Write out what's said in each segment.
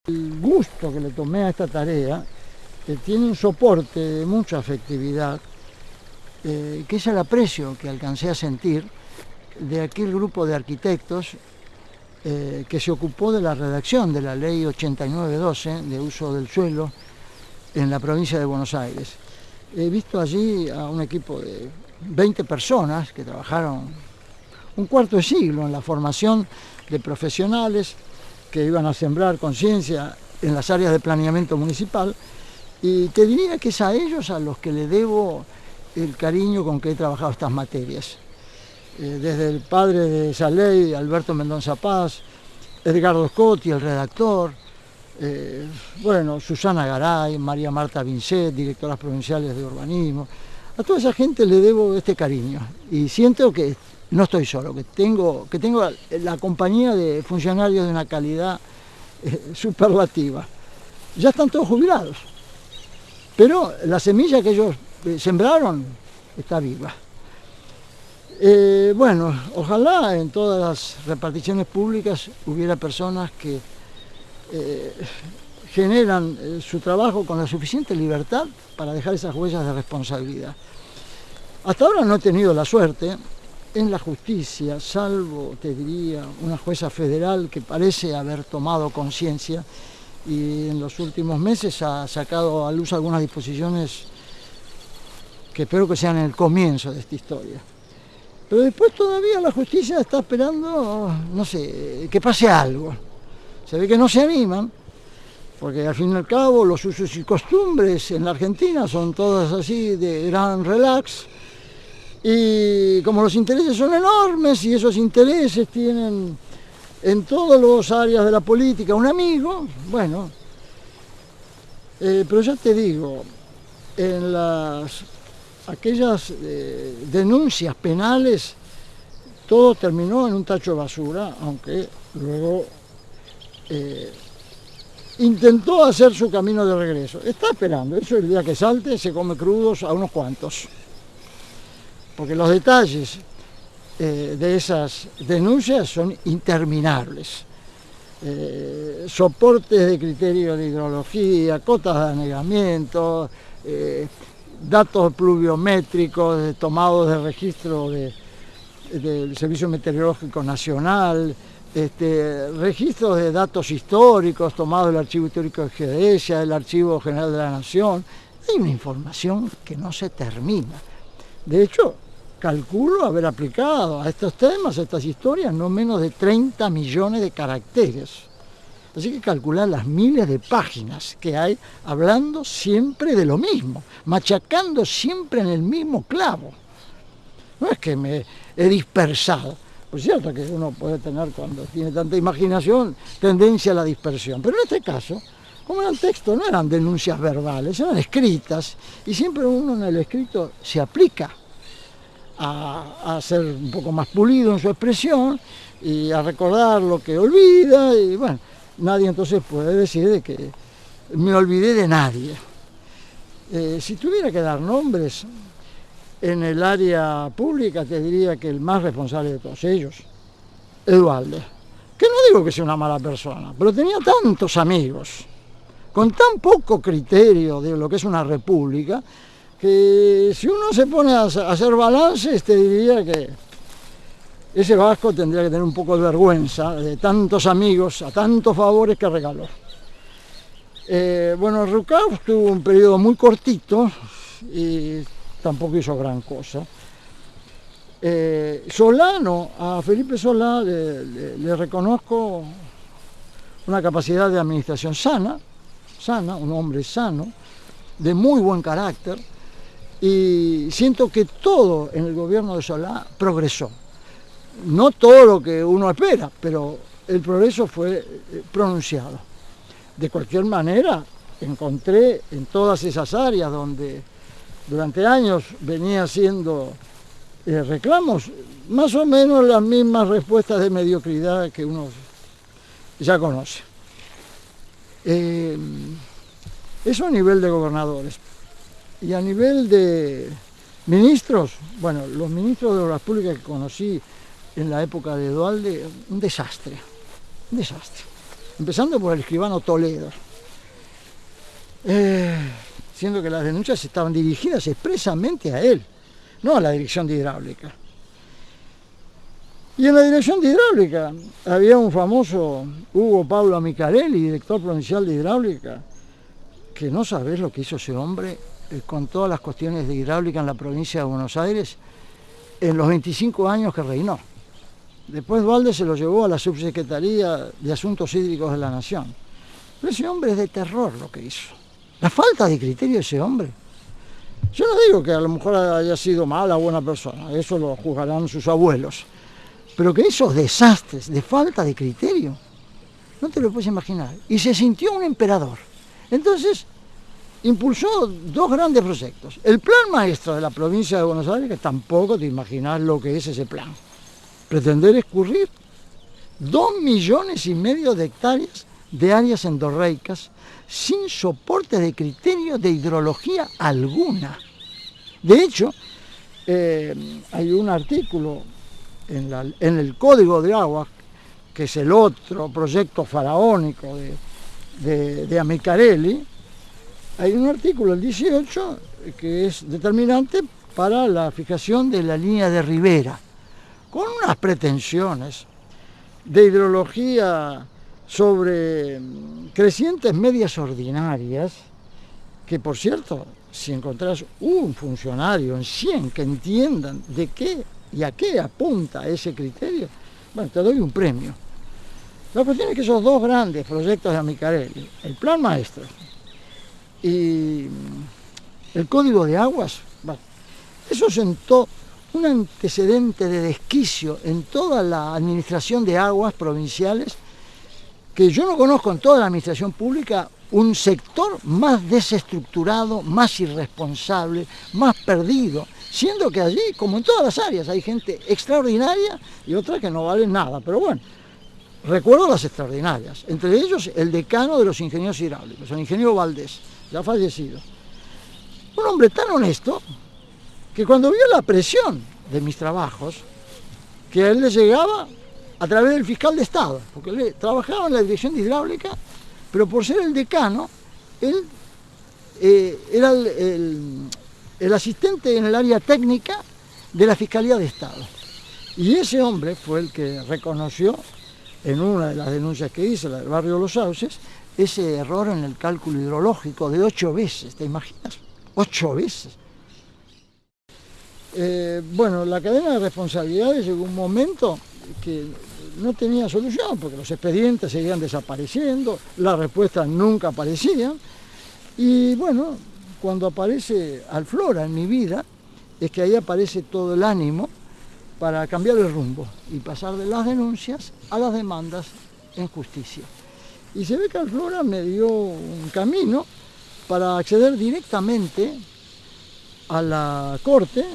El gusto que le tomé a esta tarea tiene un soporte de mucha afectividad, que es el aprecio que alcancé a sentir de aquel grupo de arquitectos que se ocupó de la redacción de la ley 8912 de uso del suelo en la provincia de Buenos Aires. He visto allí a un equipo de 20 personas que trabajaron un cuarto de siglo en la formación de profesionales que iban a sembrar conciencia en las áreas de planeamiento municipal, y te diría que es a ellos a los que le debo el cariño con que he trabajado estas materias. Desde el padre de esa ley, Alberto Mendonza Paz, Edgardo Scotti, el redactor, Susana Garay, María Marta Vincet, directoras provinciales de urbanismo. A toda esa gente le debo este cariño y siento que no estoy solo, que tengo la compañía de funcionarios de una calidad superlativa. Ya están todos jubilados, pero la semilla que ellos sembraron está viva. Ojalá en todas las reparticiones públicas hubiera personas que generan su trabajo con la suficiente libertad para dejar esas huellas de responsabilidad. Hasta ahora no he tenido la suerte en la justicia, salvo, te diría, una jueza federal que parece haber tomado conciencia y en los últimos meses ha sacado a luz algunas disposiciones que espero que sean el comienzo de esta historia. Pero después todavía la justicia está esperando, no sé, que pase algo. Se ve que no se animan, porque al fin y al cabo los usos y costumbres en la Argentina son todas así de gran relax, y como los intereses son enormes y esos intereses tienen en todas las áreas de la política un amigo, pero ya te digo, en aquellas denuncias penales todo terminó en un tacho de basura, aunque luego intentó hacer su camino de regreso. Está esperando, eso el día que salte se come crudos a unos cuantos, porque los detalles de esas denuncias son interminables. Soportes de criterio de hidrología, cotas de anegamiento, datos pluviométricos tomados de registro del Servicio Meteorológico Nacional, registros de datos históricos tomados del Archivo Histórico de Geodesia, del Archivo General de la Nación. Hay una información que no se termina. De hecho, calculo haber aplicado a estos temas, a estas historias, no menos de 30 millones de caracteres. Así que calcular las miles de páginas que hay hablando siempre de lo mismo, machacando siempre en el mismo clavo. No es que me he dispersado. Por cierto que uno puede tener, cuando tiene tanta imaginación, tendencia a la dispersión. Pero en este caso, como eran textos, no eran denuncias verbales, eran escritas. Y siempre uno en el escrito se aplica a ser un poco más pulido en su expresión y a recordar lo que olvida. Y nadie entonces puede decir de que me olvidé de nadie. Si tuviera que dar nombres en el área pública, te diría que el más responsable de todos ellos, Edualde, que no digo que sea una mala persona, pero tenía tantos amigos, con tan poco criterio de lo que es una república, que si uno se pone a hacer balances, te diría que ese vasco tendría que tener un poco de vergüenza de tantos amigos, a tantos favores que regaló. Rucauf tuvo un periodo muy cortito y tampoco hizo gran cosa. Solano, a Felipe Solá le reconozco una capacidad de administración sana, un hombre sano, de muy buen carácter, y siento que todo en el gobierno de Solá progresó. No todo lo que uno espera, pero el progreso fue pronunciado. De cualquier manera, encontré en todas esas áreas donde durante años venía haciendo reclamos, más o menos las mismas respuestas de mediocridad que uno ya conoce. Eso a nivel de gobernadores. Y a nivel de ministros, los ministros de Obras Públicas que conocí en la época de Edualde, un desastre. empezando por el escribano Toledo, siendo que las denuncias estaban dirigidas expresamente a él, no a la Dirección de Hidráulica. Y en la Dirección de Hidráulica había un famoso Hugo Pablo Micarelli, director provincial de Hidráulica, que no sabés lo que hizo ese hombre con todas las cuestiones de hidráulica en la provincia de Buenos Aires en los 25 años que reinó. Después Duhalde se lo llevó a la Subsecretaría de Asuntos Hídricos de la Nación. Pero ese hombre es de terror lo que hizo. La falta de criterio de ese hombre. Yo no digo que a lo mejor haya sido mala o buena persona, eso lo juzgarán sus abuelos. Pero que esos desastres de falta de criterio, no te lo puedes imaginar. Y se sintió un emperador. Entonces, impulsó dos grandes proyectos. El plan maestro de la provincia de Buenos Aires, que tampoco te imaginas lo que es ese plan. Pretender escurrir 2,5 millones de hectáreas de áreas endorreicas sin soporte de criterio de hidrología alguna. De hecho, hay un artículo en el Código de Aguas, que es el otro proyecto faraónico de Amicarelli. Hay un artículo, el 18, que es determinante para la fijación de la línea de ribera, con unas pretensiones de hidrología sobre crecientes medias ordinarias, que por cierto, si encontrás un funcionario en 100 que entiendan de qué y a qué apunta ese criterio, bueno, te doy un premio. La cuestión es que esos dos grandes proyectos de Amicarelli, el plan maestro y el Código de Aguas, bueno, eso sentó un antecedente de desquicio en toda la administración de aguas provinciales, que yo no conozco en toda la administración pública un sector más desestructurado, más irresponsable, más perdido, siendo que allí, como en todas las áreas, hay gente extraordinaria y otra que no vale nada, pero bueno, recuerdo las extraordinarias, entre ellos el decano de los ingenieros hidráulicos, el ingeniero Valdés, ya fallecido. Un hombre tan honesto que cuando vio la presión de mis trabajos, que a él le llegaba a través del fiscal de Estado, porque él trabajaba en la Dirección de Hidráulica, pero por ser el decano, él era el asistente en el área técnica de la Fiscalía de Estado. Y ese hombre fue el que reconoció, en una de las denuncias que hice, la del barrio Los Sauces, ese error en el cálculo hidrológico de 8 veces, ¿te imaginas? 8 veces. Bueno, la cadena de responsabilidades llegó un momento que no tenía solución, porque los expedientes seguían desapareciendo, las respuestas nunca aparecían, y bueno, cuando aparece Alflora en mi vida, es que ahí aparece todo el ánimo para cambiar el rumbo y pasar de las denuncias a las demandas en justicia. Y se ve que Alflora me dio un camino para acceder directamente a la Corte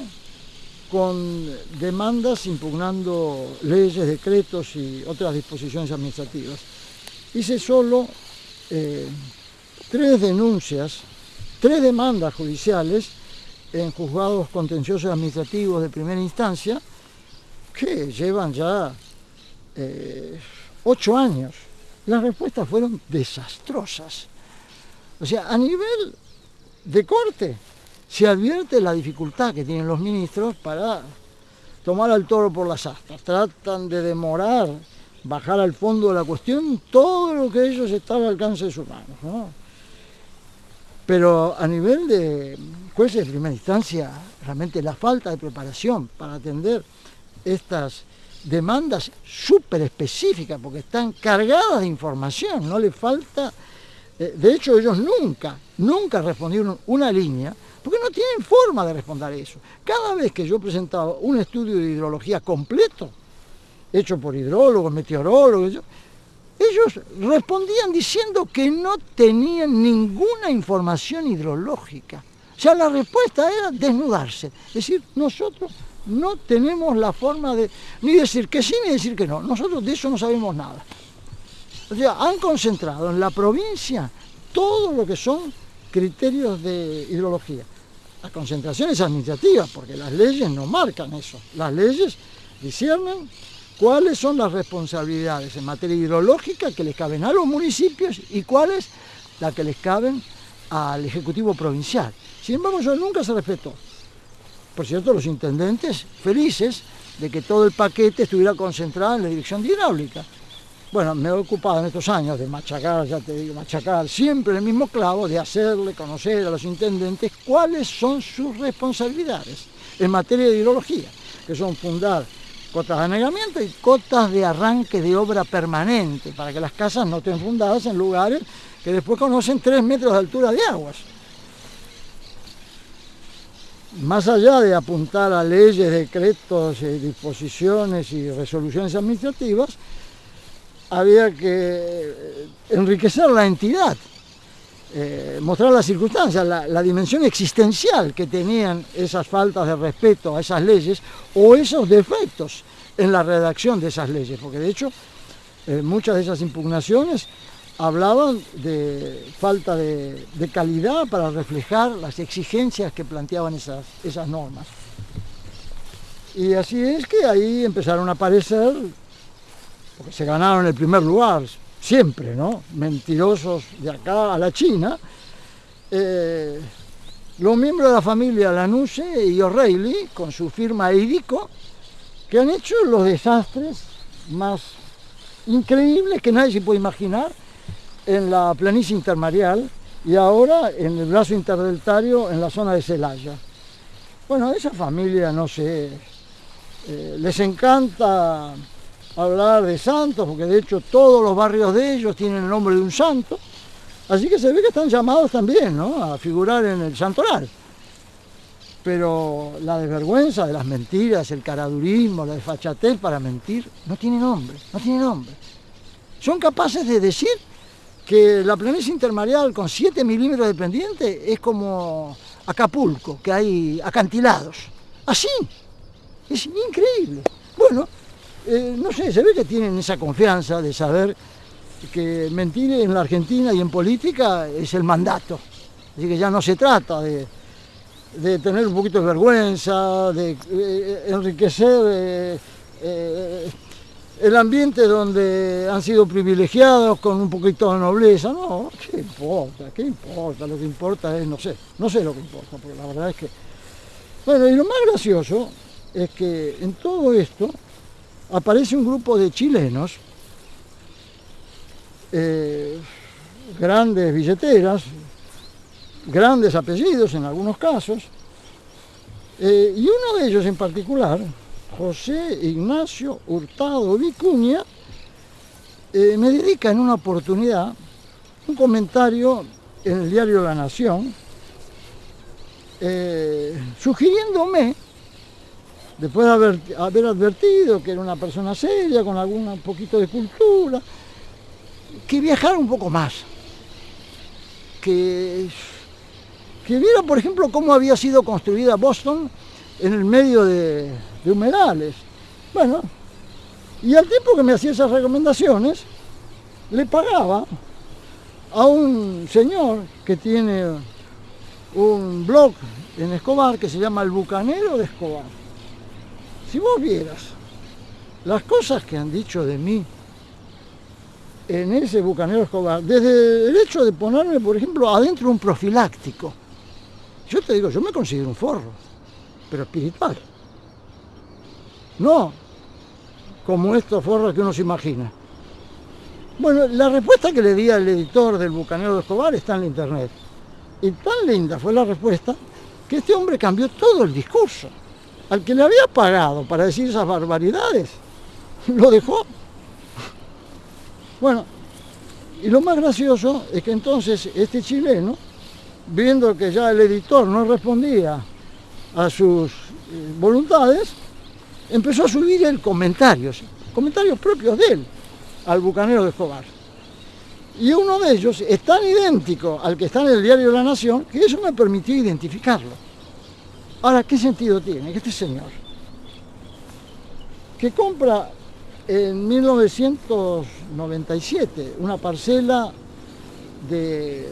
con demandas impugnando leyes, decretos y otras disposiciones administrativas. Hice solo 3 denuncias, 3 demandas judiciales en juzgados contenciosos administrativos de primera instancia, que llevan ya 8 años. Las respuestas fueron desastrosas. O sea, a nivel de corte se advierte la dificultad que tienen los ministros para tomar al toro por las astas. Tratan de demorar, bajar al fondo de la cuestión todo lo que ellos están al alcance de sus manos, ¿no? Pero a nivel de jueces de primera instancia, realmente la falta de preparación para atender estas demandas súper específicas, porque están cargadas de información, no le falta. De hecho, ellos nunca respondieron una línea, porque no tienen forma de responder eso. Cada vez que yo presentaba un estudio de hidrología completo, hecho por hidrólogos, meteorólogos, ellos respondían diciendo que no tenían ninguna información hidrológica. O sea, la respuesta era desnudarse, es decir, nosotros no tenemos la forma de ni decir que sí ni decir que no, nosotros de eso no sabemos nada. O sea, han concentrado en la provincia todo lo que son criterios de hidrología. Las concentraciones administrativas, porque las leyes no marcan eso. Las leyes disciernen cuáles son las responsabilidades en materia hidrológica que les caben a los municipios y cuáles las que les caben al Ejecutivo Provincial. Sin embargo, eso nunca se respetó. Por cierto, los intendentes felices de que todo el paquete estuviera concentrado en la dirección de hidráulica. Bueno, me he ocupado en estos años de machacar, ya te digo, machacar siempre el mismo clavo, de hacerle conocer a los intendentes cuáles son sus responsabilidades en materia de hidrología, que son fundar cotas de anegamiento y cotas de arranque de obra permanente, para que las casas no estén fundadas en lugares que después conocen 3 metros de altura de aguas. Más allá de apuntar a leyes, decretos, disposiciones y resoluciones administrativas, había que enriquecer la entidad, mostrar las circunstancias, la dimensión existencial que tenían esas faltas de respeto a esas leyes o esos defectos en la redacción de esas leyes, porque de hecho muchas de esas impugnaciones hablaban de falta de calidad para reflejar las exigencias que planteaban esas normas. Y así es que ahí empezaron a aparecer, porque se ganaron el primer lugar, siempre, ¿no? Mentirosos de acá a la China, los miembros de la familia Lanusse y O'Reilly, con su firma Eidico, que han hecho los desastres más increíbles que nadie se puede imaginar en la planicie intermareal y ahora en el brazo interdeltario en la zona de Celaya. Bueno, esa familia, no sé, les encanta hablar de santos, porque de hecho todos los barrios de ellos tienen el nombre de un santo, así que se ve que están llamados también, ¿no?, a figurar en el santoral. Pero la desvergüenza de las mentiras, el caradurismo, la desfachatez para mentir, no tiene nombre, no tiene nombre. Son capaces de decir que la planicie intermareal con 7 milímetros de pendiente es como Acapulco, que hay acantilados. Así, es increíble. Bueno, no sé, se ve que tienen esa confianza de saber que mentir en la Argentina y en política es el mandato. Así que ya no se trata de tener un poquito de vergüenza, de enriquecer el ambiente donde han sido privilegiados con un poquito de nobleza. No, ¿qué importa? ¿Qué importa? Lo que importa es, no sé lo que importa, porque la verdad es que... Bueno, y lo más gracioso es que en todo esto aparece un grupo de chilenos, grandes billeteras, grandes apellidos en algunos casos, y uno de ellos en particular, José Ignacio Hurtado Vicuña, me dedica en una oportunidad un comentario en el diario La Nación, sugiriéndome, después de haber advertido que era una persona seria, con un poquito de cultura, que viajara un poco más, que viera, por ejemplo, cómo había sido construida Boston en el medio de humedales. Bueno, y al tiempo que me hacía esas recomendaciones, le pagaba a un señor que tiene un blog en Escobar que se llama El Bucanero de Escobar. Si vos vieras las cosas que han dicho de mí en ese Bucanero Escobar, desde el hecho de ponerme, por ejemplo, adentro un profiláctico. Yo te digo, yo me considero un forro, pero espiritual. No como estos forros que uno se imagina. Bueno, la respuesta que le di al editor del Bucanero de Escobar está en la internet. Y tan linda fue la respuesta que este hombre cambió todo el discurso. Al que le había pagado para decir esas barbaridades, lo dejó. Bueno, y lo más gracioso es que entonces este chileno, viendo que ya el editor no respondía a sus voluntades, empezó a subir él comentarios propios de él al Bucanero de Escobar. Y uno de ellos es tan idéntico al que está en el diario La Nación que eso me permitió identificarlo. Ahora, ¿qué sentido tiene que este señor, que compra en 1997 una parcela de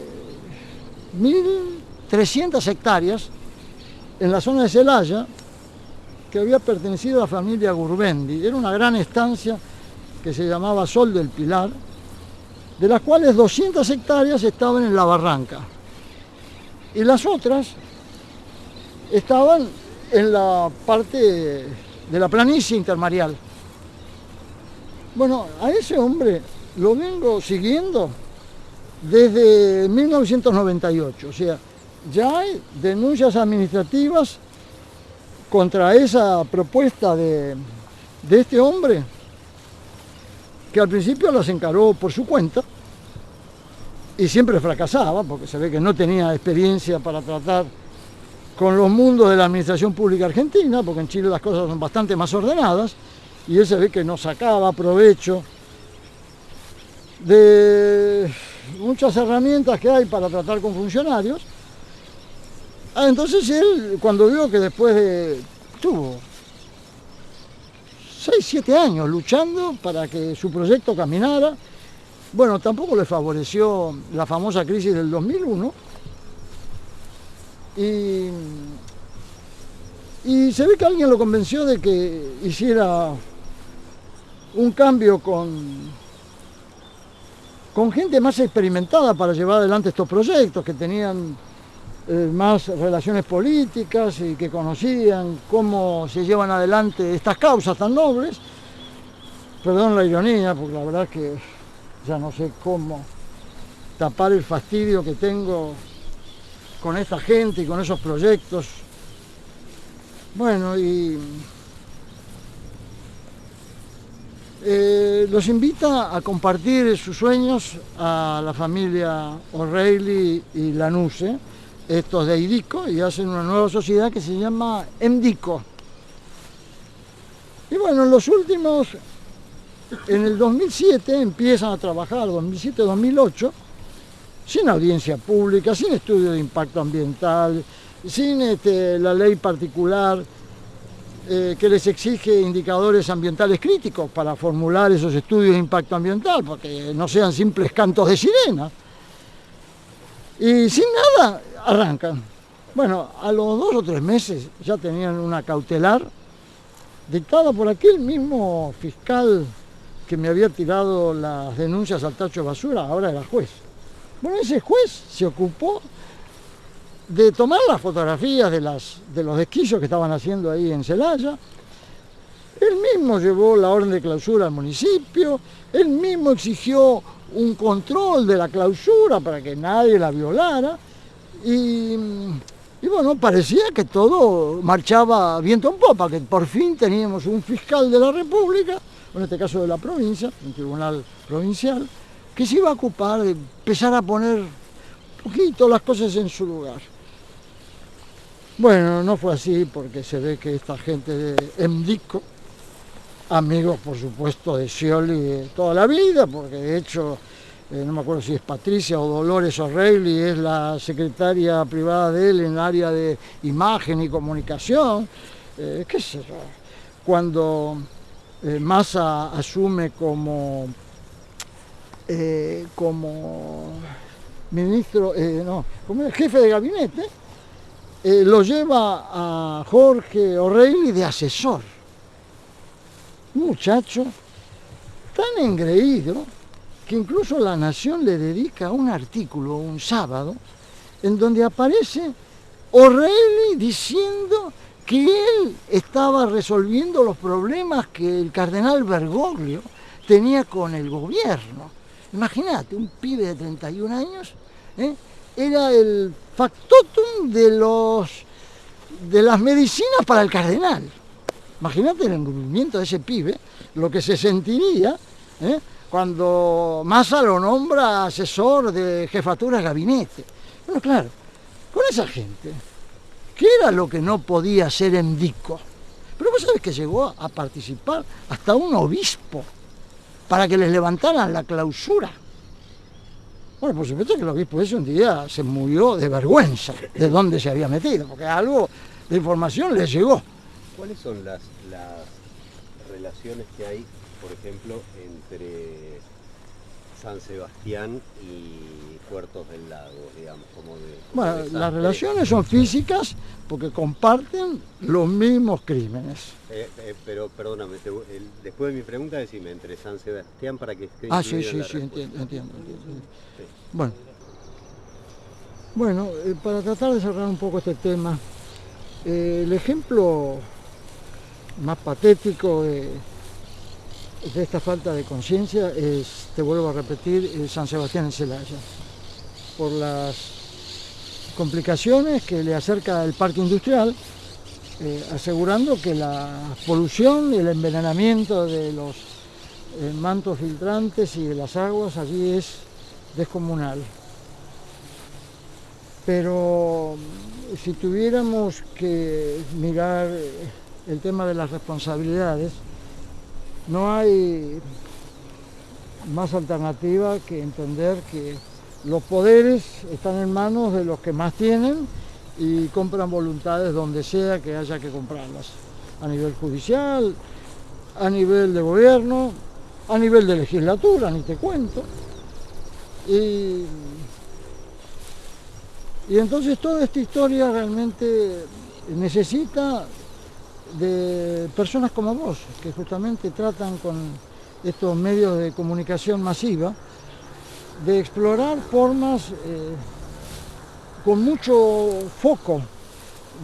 1.300 hectáreas en la zona de Celaya, que había pertenecido a la familia Gurbendi. Era una gran estancia que se llamaba Sol del Pilar, de las cuales 200 hectáreas estaban en la barranca y las otras estaban en la parte de la planicie intermareal. Bueno, a ese hombre lo vengo siguiendo desde 1998, o sea, ya hay denuncias administrativas contra esa propuesta de este hombre, que al principio las encaró por su cuenta y siempre fracasaba, porque se ve que no tenía experiencia para tratar con los mundos de la administración pública argentina, porque en Chile las cosas son bastante más ordenadas, y él se ve que no sacaba provecho de muchas herramientas que hay para tratar con funcionarios. Entonces él, cuando vio que después de... tuvo 6, 7 años luchando para que su proyecto caminara, bueno, tampoco le favoreció la famosa crisis del 2001, y se ve que alguien lo convenció de que hiciera un cambio con gente más experimentada para llevar adelante estos proyectos, que tenían más relaciones políticas y que conocían cómo se llevan adelante estas causas tan nobles. Perdón la ironía, porque la verdad es que ya no sé cómo tapar el fastidio que tengo con esta gente y con esos proyectos. Bueno, y los invita a compartir sus sueños a la familia O'Reilly y Lanuse, estos de IDICO, y hacen una nueva sociedad que se llama EMDICO. Y bueno, en los últimos, en el 2007 empiezan a trabajar, 2007-2008, sin audiencia pública, sin estudio de impacto ambiental, sin la ley particular que les exige indicadores ambientales críticos para formular esos estudios de impacto ambiental, porque no sean simples cantos de sirena. Y sin nada arrancan. Bueno, a los 2 o 3 meses ya tenían una cautelar dictada por aquel mismo fiscal que me había tirado las denuncias al tacho de basura, ahora era juez. Bueno, ese juez se ocupó de tomar las fotografías de los desquicios que estaban haciendo ahí en Celaya. Él mismo llevó la orden de clausura al municipio, él mismo exigió un control de la clausura para que nadie la violara, y bueno, parecía que todo marchaba viento en popa, que por fin teníamos un fiscal de la República, en este caso de la provincia, un tribunal provincial, que se iba a ocupar de empezar a poner un poquito las cosas en su lugar. Bueno, no fue así, porque se ve que esta gente de EMDICO, amigos por supuesto de Scioli de toda la vida, porque de hecho, no me acuerdo si es Patricia o Dolores O'Reilly, es la secretaria privada de él en el área de imagen y comunicación, qué sé yo. Cuando Massa asume como ministro, como jefe de gabinete, lo lleva a Jorge O'Reilly de asesor. Un muchacho tan engreído que incluso La Nación le dedica un artículo un sábado en donde aparece O'Reilly diciendo que él estaba resolviendo los problemas que el cardenal Bergoglio tenía con el gobierno. Imagínate, un pibe de 31 años, era el factotum de las medicinas para el cardenal. Imagínate el engrupimiento de ese pibe, lo que se sentiría cuando Massa lo nombra asesor de jefatura de gabinete. Bueno, claro, con esa gente, ¿qué era lo que no podía hacer EMDICO? Pero vos sabés que llegó a participar hasta un obispo para que les levantaran la clausura. Bueno, por supuesto que el obispo ese un día se murió de vergüenza de dónde se había metido, porque algo de información le llegó. ¿Cuáles son las relaciones que hay, por ejemplo, entre San Sebastián y Puertos del Lago, digamos, Bueno, desastre? las relaciones son físicas porque comparten los mismos crímenes. Pero perdóname, después de mi pregunta decime, entre San Sebastián para que esté Ah, sí, incluido en sí, la sí, respuesta. entiendo. Sí. Bueno, para tratar de cerrar un poco este tema, el ejemplo más patético de esta falta de conciencia es, te vuelvo a repetir, San Sebastián en Celaya, por las complicaciones que le acerca el parque industrial, asegurando que la polución y el envenenamiento de los mantos filtrantes y de las aguas allí es descomunal. Pero si tuviéramos que mirar el tema de las responsabilidades, no hay más alternativa que entender que los poderes están en manos de los que más tienen y compran voluntades donde sea que haya que comprarlas, a nivel judicial, a nivel de gobierno, a nivel de legislatura, ni te cuento. Y entonces toda esta historia realmente necesita de personas como vos, que justamente tratan con estos medios de comunicación masiva de explorar formas con mucho foco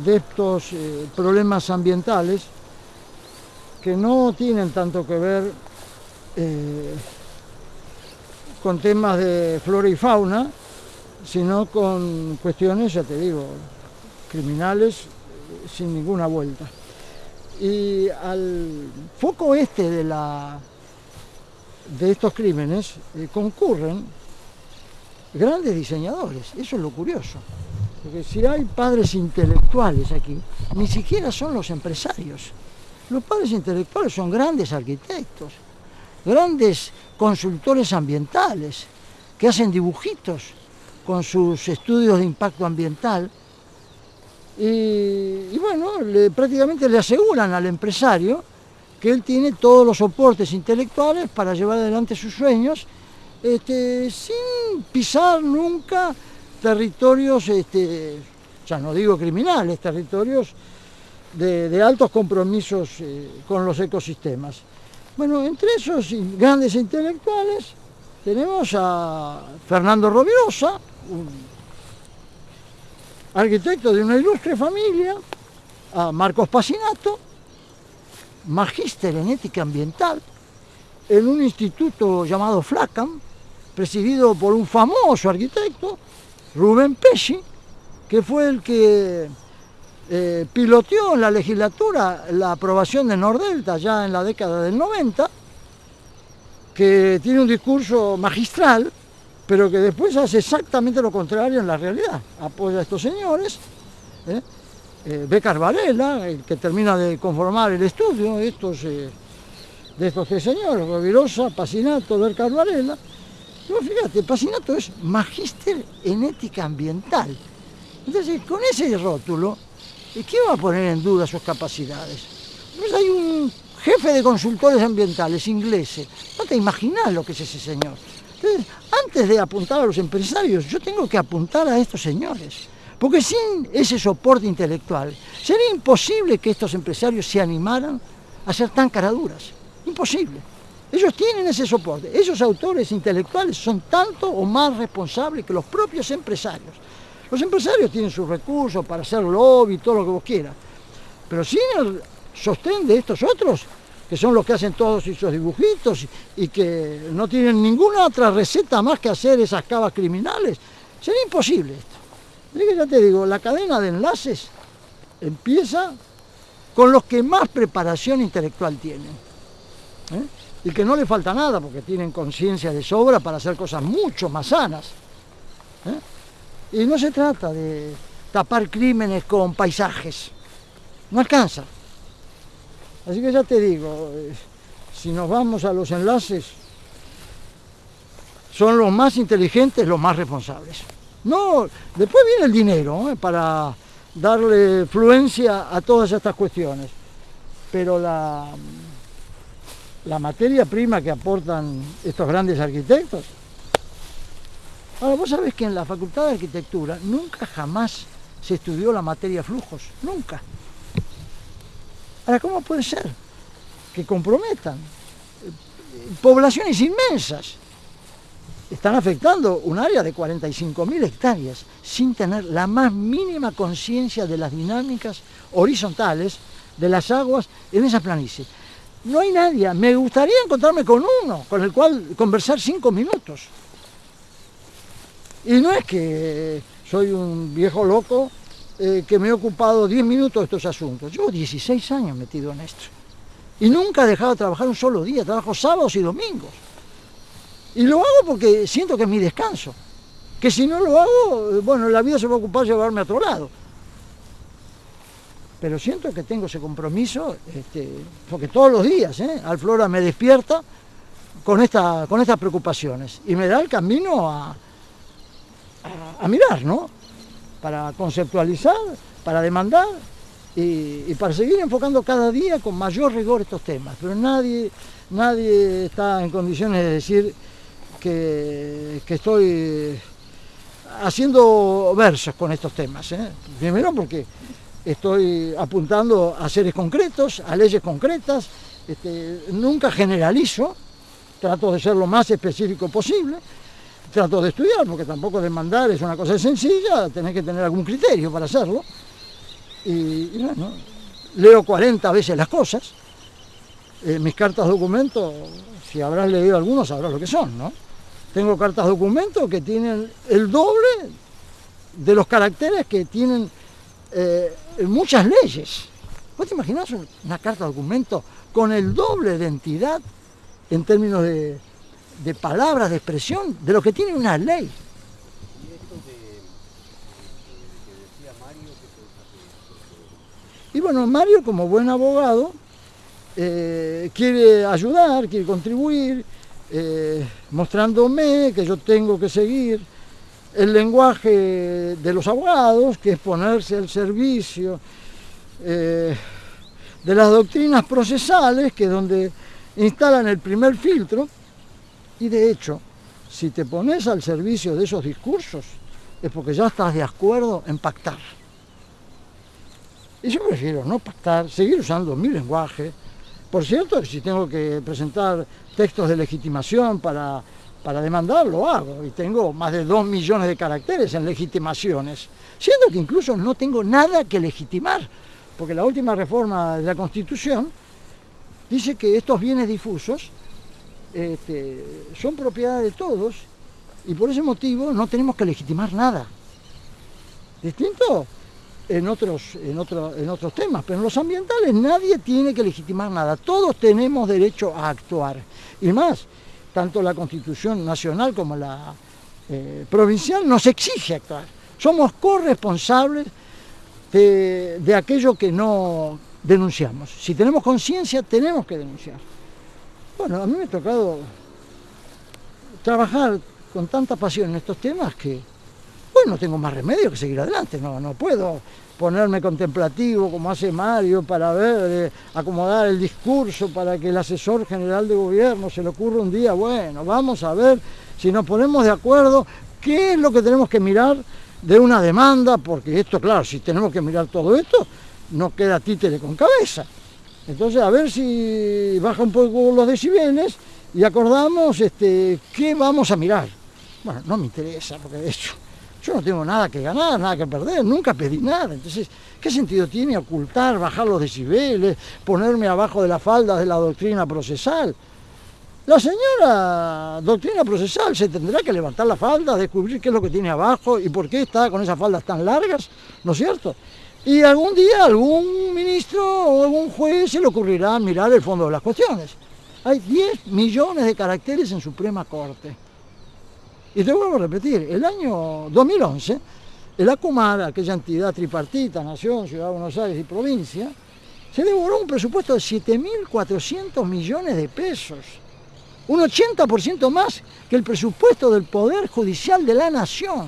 de estos problemas ambientales que no tienen tanto que ver con temas de flora y fauna, sino con cuestiones, ya te digo, criminales sin ninguna vuelta. Y al foco este de estos crímenes concurren grandes diseñadores, eso es lo curioso, porque si hay padres intelectuales aquí, ni siquiera son los empresarios. Los padres intelectuales son grandes arquitectos, grandes consultores ambientales, que hacen dibujitos con sus estudios de impacto ambiental y bueno, prácticamente le aseguran al empresario que él tiene todos los soportes intelectuales para llevar adelante sus sueños sin pisar nunca territorios, ya no digo criminales, territorios de altos compromisos con los ecosistemas. Bueno, entre esos grandes intelectuales tenemos a Fernando Rovirosa, un arquitecto de una ilustre familia, a Marcos Pasinato, magíster en ética ambiental, en un instituto llamado FLACAM, presidido por un famoso arquitecto, Rubén Pesci, que fue el que piloteó en la legislatura la aprobación de Nordelta ya en la década del 90, que tiene un discurso magistral, pero que después hace exactamente lo contrario en la realidad. Apoya a estos señores, Bécquer Varela, el que termina de conformar el estudio de estos tres señores, Rovirosa, Pasinato, Bécquer Varela. Pero fíjate, Pasinato es magíster en ética ambiental. Entonces, con ese rótulo, ¿quién va a poner en duda sus capacidades? Pues hay un jefe de consultores ambientales ingleses, no te imaginas lo que es ese señor. Entonces, antes de apuntar a los empresarios, yo tengo que apuntar a estos señores, porque sin ese soporte intelectual sería imposible que estos empresarios se animaran a ser tan caraduras. Imposible. Ellos tienen ese soporte. Esos autores intelectuales son tanto o más responsables que los propios empresarios. Los empresarios tienen sus recursos para hacer lobby, todo lo que vos quieras, pero sin el sostén de estos otros, que son los que hacen todos esos dibujitos y que no tienen ninguna otra receta más que hacer esas cavas criminales, sería imposible esto. Así que ya te digo, la cadena de enlaces empieza con los que más preparación intelectual tienen, y que no le falta nada porque tienen conciencia de sobra para hacer cosas mucho más sanas. Y no se trata de tapar crímenes con paisajes, no alcanza. Así que ya te digo, si nos vamos a los enlaces, son los más inteligentes, los más responsables. No, después viene el dinero para darle fluencia a todas estas cuestiones, pero la materia prima que aportan estos grandes arquitectos Ahora, vos sabés que en la Facultad de Arquitectura nunca jamás se estudió la materia flujos, nunca. Ahora, ¿cómo puede ser que comprometan poblaciones inmensas? Están afectando un área de 45.000 hectáreas sin tener la más mínima conciencia de las dinámicas horizontales de las aguas en esas planicies. No hay nadie. Me gustaría encontrarme con uno, con el cual conversar 5 minutos. Y no es que soy un viejo loco que me he ocupado 10 minutos de estos asuntos. Llevo 16 años metido en esto. Y nunca he dejado de trabajar un solo día. Trabajo sábados y domingos. Y lo hago porque siento que es mi descanso. Que si no lo hago, bueno, la vida se va a ocupar de llevarme a otro lado. Pero siento que tengo ese compromiso, porque todos los días, Alflora me despierta con estas preocupaciones y me da el camino a mirar, ¿no? Para conceptualizar, para demandar y para seguir enfocando cada día con mayor rigor estos temas. Pero nadie está en condiciones de decir que estoy haciendo versos con estos temas. Primero porque estoy apuntando a seres concretos, a leyes concretas, nunca generalizo, trato de ser lo más específico posible, trato de estudiar, porque tampoco demandar es una cosa sencilla, tenés que tener algún criterio para hacerlo, y bueno, leo 40 veces las cosas, mis cartas documentos, si habrás leído algunos sabrás lo que son, ¿no? Tengo cartas documentos que tienen el doble de los caracteres que tienen muchas leyes. ¿Vos te imaginás una carta documento con el doble de entidad en términos de palabras, de expresión, de lo que tiene una ley? Y esto que decía Mario, Y bueno, Mario, como buen abogado, quiere ayudar, quiere contribuir, mostrándome que yo tengo que seguir el lenguaje de los abogados, que es ponerse al servicio de las doctrinas procesales, que es donde instalan el primer filtro, y de hecho, si te pones al servicio de esos discursos, es porque ya estás de acuerdo en pactar. Y yo prefiero no pactar, seguir usando mi lenguaje. Por cierto, si tengo que presentar textos de legitimación para demandar, lo hago, y tengo más de 2 millones de caracteres en legitimaciones, siendo que incluso no tengo nada que legitimar, porque la última reforma de la Constitución dice que estos bienes difusos son propiedad de todos, y por ese motivo no tenemos que legitimar nada. Distinto en otros temas, pero en los ambientales nadie tiene que legitimar nada, todos tenemos derecho a actuar, y más, tanto la Constitución nacional como la provincial nos exige actuar. Somos corresponsables de aquello que no denunciamos. Si tenemos conciencia, tenemos que denunciar. Bueno, a mí me ha tocado trabajar con tanta pasión en estos temas que, bueno, no tengo más remedio que seguir adelante. No puedo ponerme contemplativo como hace Mario para ver, acomodar el discurso para que el asesor general de gobierno se le ocurra un día, bueno, vamos a ver si nos ponemos de acuerdo qué es lo que tenemos que mirar de una demanda, porque esto, claro, si tenemos que mirar todo esto, no queda títere con cabeza. Entonces, a ver si baja un poco los decibeles y acordamos qué vamos a mirar. Bueno, no me interesa, porque de hecho yo no tengo nada que ganar, nada que perder, nunca pedí nada. Entonces, ¿qué sentido tiene ocultar, bajar los decibeles, ponerme abajo de la falda de la doctrina procesal? La señora doctrina procesal se tendrá que levantar la falda, descubrir qué es lo que tiene abajo y por qué está con esas faldas tan largas, ¿no es cierto? Y algún día algún ministro o algún juez se le ocurrirá mirar el fondo de las cuestiones. Hay 10 millones de caracteres en Suprema Corte. Y te vuelvo a repetir, el año 2011, el ACUMAR, aquella entidad tripartita, Nación, Ciudad de Buenos Aires y provincia, se devoró un presupuesto de 7.400 millones de pesos. Un 80% más que el presupuesto del Poder Judicial de la Nación,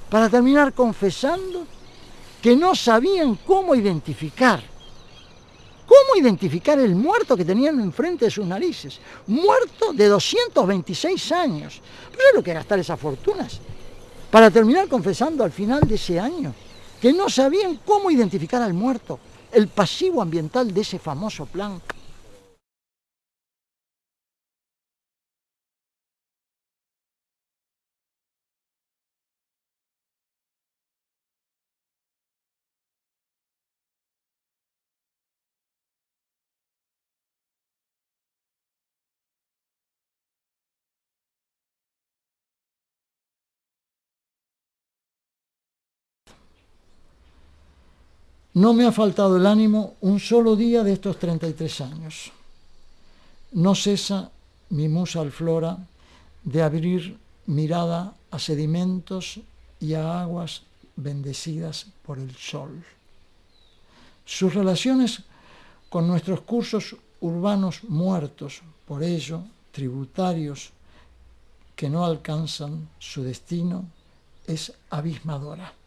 para terminar confesando que no sabían cómo identificar cómo identificar el muerto que tenían enfrente de sus narices. Muerto de 226 años. ¿Pero es lo que gastar esas fortunas? Para terminar confesando al final de ese año que no sabían cómo identificar al muerto, el pasivo ambiental de ese famoso plan. No me ha faltado el ánimo un solo día de estos 33 años. No cesa mi musa Alflora de abrir mirada a sedimentos y a aguas bendecidas por el sol. Sus relaciones con nuestros cursos urbanos muertos, por ello tributarios que no alcanzan su destino, es abismadora.